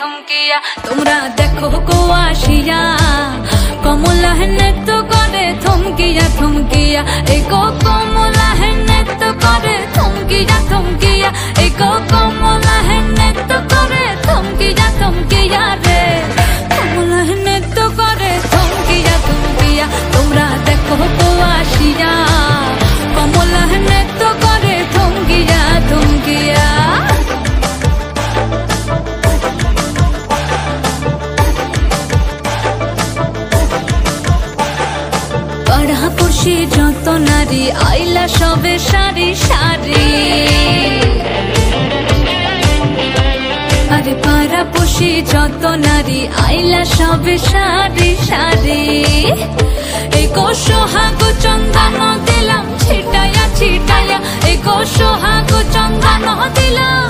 থমকিয়া তোমরা দেখো গো আসিয়া কমলা নৃত্য করে থমকিয়া থমকিয়া এই গো কমলা নৃত্য করে থমকিয়া থমকিয়া এই গো কমলা নৃত্য করে থমকিয়া থমকিয়া রে কমলা নৃত্য করে থমকিয়া থমকিয়া তোমরা দেখো গো আসিয়া কমলা নৃত্য করে থমকিয়া থমকিয়া পাড়াপড়শি যত নারী আইলা সবে সারি সারি আরে পাড়াপড়শি যত নারী আইলা সবে সারি সারি এই গো সোহাগ চন্দন দিলাম ছিটাইয়া ছিটাইয়া এই গো সোহাগ চন্দন দিলাম